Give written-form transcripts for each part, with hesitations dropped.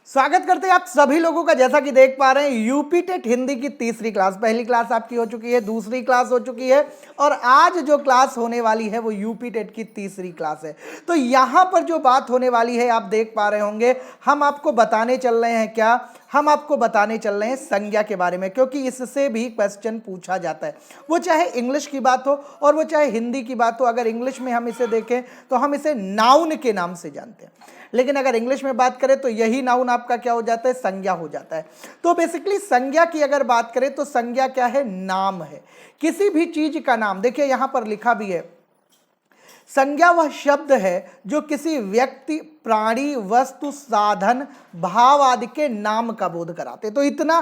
स्वागत करते हैं आप सभी लोगों का। जैसा कि देख पा रहे हैं यूपी टेट हिंदी की तीसरी क्लास, पहली क्लास आपकी हो चुकी है, दूसरी क्लास हो चुकी है और आज जो क्लास होने वाली है वो यूपी टेट की तीसरी क्लास है। तो यहाँ पर जो बात होने वाली है आप देख पा रहे होंगे, हम आपको बताने चल रहे हैं क्या, हम आपको बताने चल रहे हैं संज्ञा के बारे में, क्योंकि इससे भी क्वेश्चन पूछा जाता है। वो चाहे इंग्लिश की बात हो और वो चाहे हिंदी की बात हो। अगर इंग्लिश में हम इसे देखें तो हम इसे नाउन के नाम से जानते हैं, लेकिन अगर इंग्लिश में बात करें तो यही नाउन आपका क्या हो जाता है, संज्ञा हो जाता है। तो बेसिकली संज्ञा की अगर बात करें तो संज्ञा क्या है, नाम है, किसी भी चीज का नाम। देखिए यहां पर लिखा भी है, संज्ञा वह शब्द है जो किसी व्यक्ति, प्राणी, वस्तु, साधन, भाव आदि के नाम का बोध कराते। तो इतना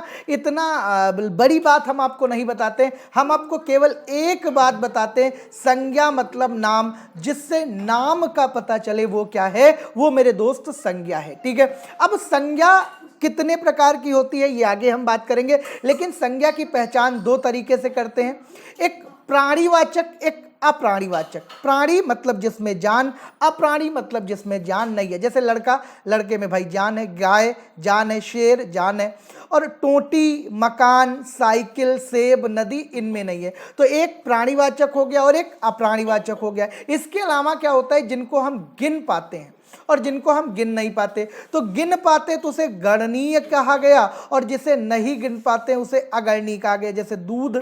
बड़ी बात हम आपको नहीं बताते, हम आपको केवल एक बात बताते हैं, संज्ञा मतलब नाम, जिससे नाम का पता चले वो क्या है, वो मेरे दोस्त संज्ञा है। ठीक है, अब संज्ञा कितने प्रकार की होती है ये आगे हम बात करेंगे, लेकिन संज्ञा की पहचान दो तरीके से करते हैं, एक प्राणीवाचक, एक अप्राणीवाचक। प्राणी मतलब जिसमें जान, अप्राणी मतलब जिसमें जान नहीं है। जैसे लड़का, लड़के में भाई जान है, गाय जान है, शेर जान है, और टोटी, मकान, साइकिल, सेब, नदी इनमें नहीं है। तो एक प्राणीवाचक हो गया और एक अप्राणीवाचक हो गया। इसके अलावा क्या होता है, जिनको हम गिन पाते हैं और जिनको हम गिन नहीं पाते। तो गिन पाते तो उसे गणनीय कहा गया और जिसे नहीं गिन पाते उसे अगणनीय कहा गया। जैसे दूध,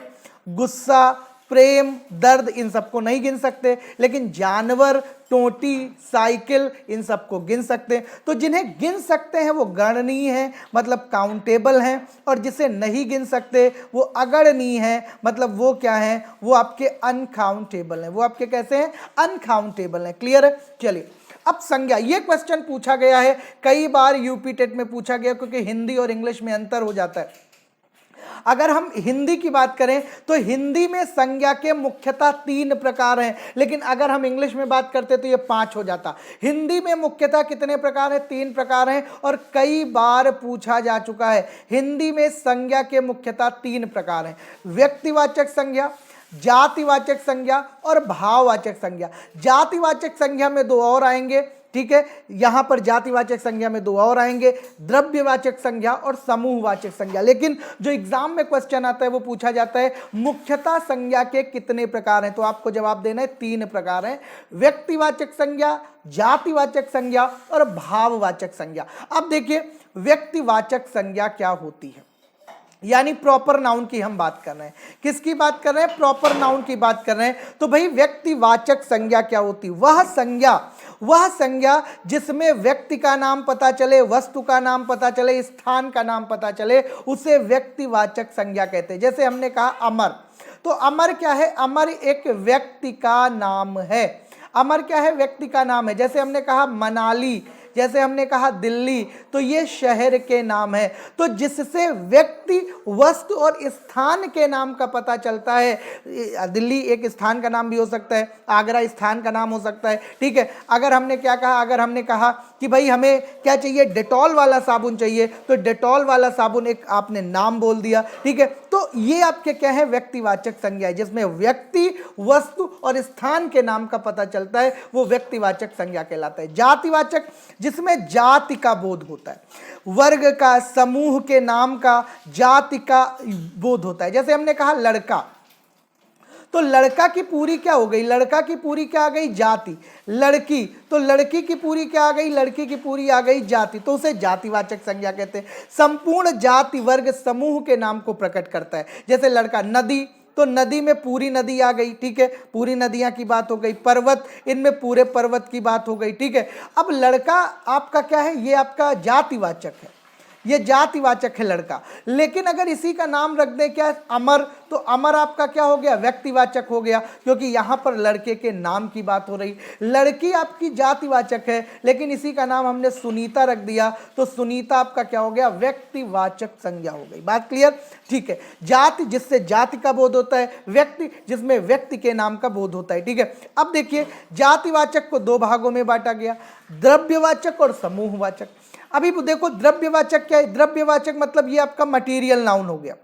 गुस्सा, प्रेम, दर्द, इन सबको नहीं गिन सकते, लेकिन जानवर, टोटी, साइकिल, इन सबको गिन सकते हैं। तो जिन्हें गिन सकते हैं वो गणनीय हैं, मतलब काउंटेबल हैं, और जिसे नहीं गिन सकते वो अगणनीय हैं, मतलब वो क्या हैं, वो आपके अनकाउंटेबल हैं। वो आपके कैसे हैं, अनकाउंटेबल हैं। क्लियर है? चलिए अब संज्ञा, ये क्वेश्चन पूछा गया है, कई बार यूपी टेट में पूछा गया, क्योंकि हिंदी और इंग्लिश में अंतर हो जाता है। अगर हम हिंदी की बात करें तो हिंदी में संज्ञा के मुख्यतः 3 प्रकार हैं, लेकिन अगर हम इंग्लिश में बात करते तो ये 5 हो जाता। हिंदी में मुख्यतः कितने प्रकार हैं, 3 प्रकार हैं, और कई बार पूछा जा चुका है। हिंदी में संज्ञा के मुख्यतः 3 प्रकार हैं, व्यक्तिवाचक संज्ञा, जातिवाचक संज्ञा और भाववाचक संज्ञा। जातिवाचक संज्ञा में 2 और आएंगे, ठीक है, यहां पर जातिवाचक संज्ञा में 2 और आएंगे, द्रव्यवाचक संज्ञा और समूहवाचक संज्ञा। लेकिन जो एग्जाम में क्वेश्चन आता है वो पूछा जाता है मुख्यतः संज्ञा के कितने प्रकार हैं, तो आपको जवाब देना है 3 प्रकार हैं, व्यक्तिवाचक संज्ञा, जातिवाचक संज्ञा और भाववाचक संज्ञा। अब देखिए व्यक्तिवाचक संज्ञा क्या होती है, यानी प्रॉपर नाउन की हम बात कर रहे हैं। किसकी बात कर रहे हैं, प्रॉपर नाउन की बात कर रहे हैं। तो भाई व्यक्तिवाचक संज्ञा क्या होती, वह संज्ञा जिसमें व्यक्ति का नाम पता चले, वस्तु का नाम पता चले, स्थान का नाम पता चले, उसे व्यक्तिवाचक संज्ञा कहते हैं। जैसे हमने कहा अमर, तो अमर क्या है, अमर एक व्यक्ति का नाम है। अमर क्या है, व्यक्ति का नाम है। जैसे हमने कहा मनाली, जैसे हमने कहा दिल्ली, तो ये शहर के नाम है। तो जिससे व्यक्ति, वस्तु और स्थान के नाम का पता चलता है, दिल्ली एक स्थान का नाम भी हो सकता है, आगरा स्थान का नाम हो सकता है। ठीक है, अगर हमने क्या कहा, अगर हमने कहा कि भाई हमें क्या चाहिए, डेटॉल वाला साबुन चाहिए, तो डेटॉल वाला साबुन एक आपने नाम बोल दिया। ठीक है, तो ये आपके क्या है, व्यक्तिवाचक संज्ञा है, जिसमें व्यक्ति, वस्तु और स्थान के नाम का पता चलता है, वो व्यक्तिवाचक संज्ञा कहलाता है। जातिवाचक, जिसमें जाति का बोध होता है, वर्ग का, समूह के नाम का, जाति का बोध होता है। जैसे हमने कहा लड़का, तो लड़का की पूरी क्या हो गई, लड़का की पूरी क्या आ गई, जाति। लड़की, तो लड़की की पूरी क्या आ गई, लड़की की पूरी आ गई जाति, तो उसे जातिवाचक संज्ञा कहते हैं। संपूर्ण जाति, वर्ग, समूह के नाम को प्रकट करता है। जैसे लड़का, नदी, तो नदी में पूरी नदी आ गई, ठीक है, पूरी नदियां की बात हो गई। पर्वत, इनमें पूरे पर्वत की बात हो गई। ठीक है, अब लड़का आपका क्या है, ये आपका जातिवाचक है, ये जातिवाचक है लड़का। लेकिन अगर इसी का नाम रख दें क्या, अमर, तो अमर आपका क्या हो गया, व्यक्तिवाचक हो गया, क्योंकि यहां पर लड़के के नाम की बात हो रही। लड़की आपकी जातिवाचक है, लेकिन इसी का नाम हमने सुनीता रख दिया, तो सुनीता आपका क्या हो गया, व्यक्तिवाचक संज्ञा हो गई। बात क्लियर? ठीक है, जाति, जिससे जाति का बोध होता है, व्यक्ति, जिसमें व्यक्ति के नाम का बोध होता है। ठीक है, अब देखिए जातिवाचक को 2 भागों में बांटा गया, द्रव्यवाचक और समूहवाचक। अभी देखो द्रव्यवाचक क्या है, द्रव्यवाचक मतलब ये आपका मटेरियल नाउन हो गया।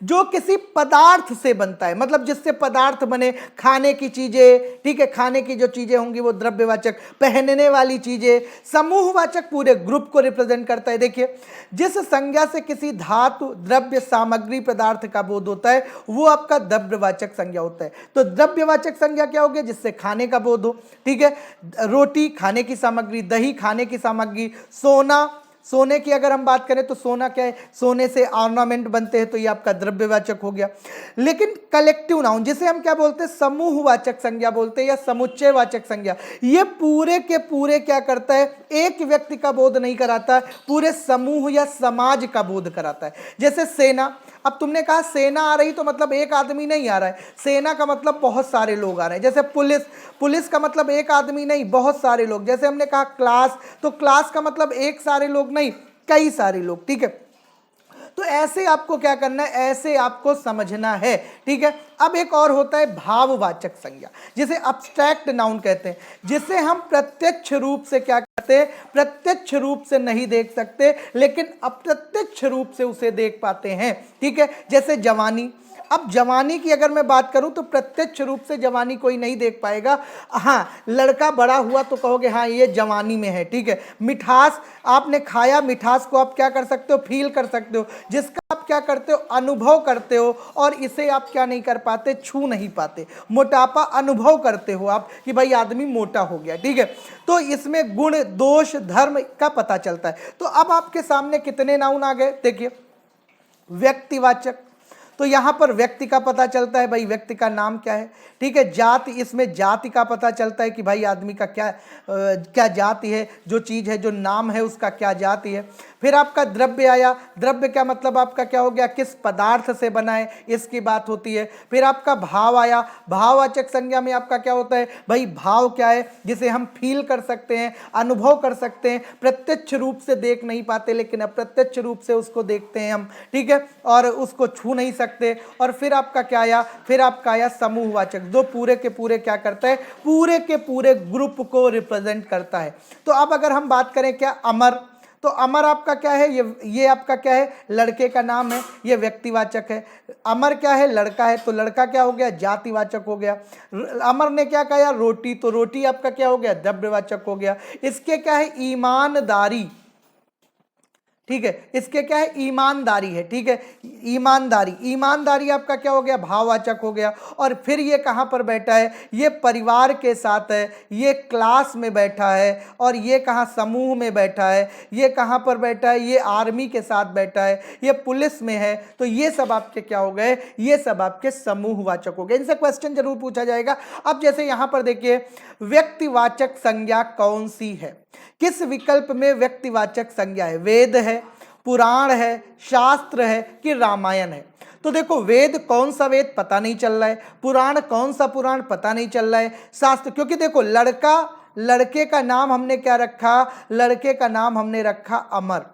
जो किसी पदार्थ से बनता है, मतलब जिससे पदार्थ बने, खाने की चीजें, ठीक है, खाने की जो चीजें होंगी वो द्रव्यवाचक, पहनने वाली चीजें। समूहवाचक पूरे ग्रुप को रिप्रेजेंट करता है। देखिए, जिस संज्ञा से किसी धातु, द्रव्य, सामग्री, पदार्थ का बोध होता है वो आपका द्रव्यवाचक संज्ञा होता है। तो द्रव्यवाचक संज्ञा क्या होगी? जिससे खाने का बोध हो, ठीक है, रोटी खाने की सामग्री, दही खाने की सामग्री, सोना, सोने की अगर हम बात करें तो सोना क्या है? सोने से ऑर्नामेंट बनते हैं, तो ये आपका द्रव्यवाचक हो गया। लेकिन कलेक्टिव नाउन जिसे हम क्या बोलते हैं? समूहवाचक संज्ञा बोलते हैं या समुच्चयवाचक संज्ञा, ये पूरे के पूरे क्या करता है? एक व्यक्ति का बोध नहीं कराता, पूरे समूह या समाज का बोध कराता है। जैसे सेना, अब तुमने कहा सेना आ रही तो मतलब एक आदमी नहीं आ रहा है, सेना का मतलब बहुत सारे लोग आ रहे हैं। जैसे पुलिस, पुलिस का मतलब एक आदमी नहीं, बहुत सारे लोग। जैसे हमने कहा क्लास, तो क्लास का मतलब एक सारे लोग नहीं, कई सारे लोग, ठीक है। तो ऐसे आपको क्या करना है? ऐसे आपको समझना है, ठीक है। अब एक और होता है भाववाचक संज्ञा, जिसे अब्स्ट्रैक्ट नाउन कहते हैं, जिसे हम प्रत्यक्ष रूप से क्या करते हैं? प्रत्यक्ष रूप से नहीं देख सकते, लेकिन अप्रत्यक्ष रूप से उसे देख पाते हैं, ठीक है। जैसे जवानी, अब जवानी की अगर मैं बात करूं तो प्रत्यक्ष रूप से जवानी कोई नहीं देख पाएगा। हाँ, लड़का बड़ा हुआ तो कहोगे हाँ ये जवानी में है, ठीक है। मिठास, आपने खाया, मिठास को आप क्या कर सकते हो? फील कर सकते हो, जिसका आप क्या करते हो? अनुभव करते हो, और इसे आप क्या नहीं कर पाते? छू नहीं पाते। मोटापा अनुभव करते हो आप कि भाई आदमी मोटा हो गया, ठीक है। तो इसमें गुण, दोष, धर्म का पता चलता है। तो अब आपके सामने कितने नाउन आ गए? देखिए, व्यक्तिवाचक, तो यहां पर व्यक्ति का पता चलता है, भाई व्यक्ति का नाम क्या है, ठीक है। जाति, इसमें जाति का पता चलता है कि भाई आदमी का क्या जाति है, जो चीज़ है, जो नाम है उसका क्या जाति है। फिर आपका द्रव्य आया, द्रव्य का मतलब आपका क्या हो गया? किस पदार्थ से बना है, इसकी बात होती है। फिर आपका भाव आया, भाववाचक संज्ञा में आपका क्या होता है? भाई भाव क्या है? जिसे हम फील कर सकते हैं, अनुभव कर सकते हैं, प्रत्यक्ष रूप से देख नहीं पाते लेकिन अप्रत्यक्ष रूप से उसको देखते हैं हम, ठीक है, और उसको छू नहीं सकते। और फिर आपका क्या आया? फिर आपका आया समूहवाचक, जो पूरे के पूरे क्या करता है? पूरे के पूरे ग्रुप को रिप्रेजेंट करता है। तो अब अगर हम बात करें क्या? अमर, तो अमर आपका क्या है? ये आपका क्या है? लड़के का नाम है, ये व्यक्तिवाचक है। अमर क्या है? लड़का है, तो लड़का क्या हो गया? जातिवाचक हो गया। अमर ने क्या कहा? रोटी, तो रोटी आपका क्या हो गया? द्रव्यवाचक हो गया। इसके क्या है? ईमानदारी, ठीक है, इसके क्या है? ईमानदारी है, ठीक है, ईमानदारी, ईमानदारी आपका क्या हो गया? भाववाचक हो गया। और फिर ये कहाँ पर बैठा है? ये परिवार के साथ है, ये क्लास में बैठा है, और ये कहाँ? समूह में बैठा है। ये कहाँ पर बैठा है? ये आर्मी के साथ बैठा है, ये पुलिस में है। तो ये सब आपके क्या हो गए? ये सब आपके समूहवाचक हो गए। इनसे क्वेश्चन जरूर पूछा जाएगा। अब जैसे यहाँ पर देखिए, व्यक्तिवाचक संज्ञा कौन सी है? किस विकल्प में व्यक्तिवाचक संज्ञा है? वेद है, पुराण है, शास्त्र है, कि रामायण है? तो देखो, वेद कौन सा वेद पता नहीं चल रहा है, पुराण कौन सा पुराण पता नहीं चल रहा है, शास्त्र, क्योंकि देखो लड़का, लड़के का नाम हमने क्या रखा? लड़के का नाम हमने रखा अमर।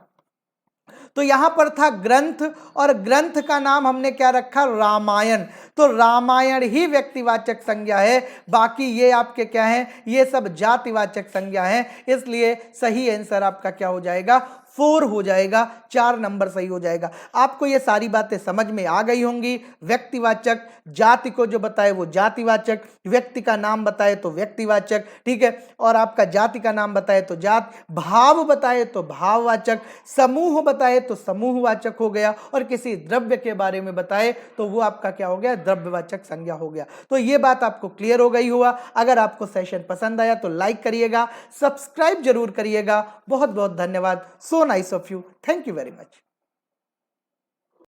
तो यहां पर था ग्रंथ, और ग्रंथ का नाम हमने क्या रखा? रामायण। तो रामायण ही व्यक्तिवाचक संज्ञा है, बाकी ये आपके क्या है? ये सब जातिवाचक संज्ञा है। इसलिए सही आंसर आपका क्या हो जाएगा? 4 हो जाएगा, 4 नंबर सही हो जाएगा। आपको ये सारी बातें समझ में आ गई होंगी। व्यक्तिवाचक, जाति को जो बताए वो जातिवाचक, व्यक्ति का नाम बताए तो व्यक्तिवाचक, ठीक है, और आपका जाति का नाम बताए तो जात, भाव बताए तो भाववाचक, समूह बताए तो समूहवाचक हो गया, और किसी द्रव्य के बारे में बताए तो वो आपका क्या हो गया? द्रव्यवाचक संज्ञा हो गया। तो ये बात आपको क्लियर हो गई हुआ। अगर आपको सेशन पसंद आया तो लाइक करिएगा, सब्सक्राइब जरूर करिएगा। बहुत बहुत धन्यवाद। So nice of you. Thank you very much.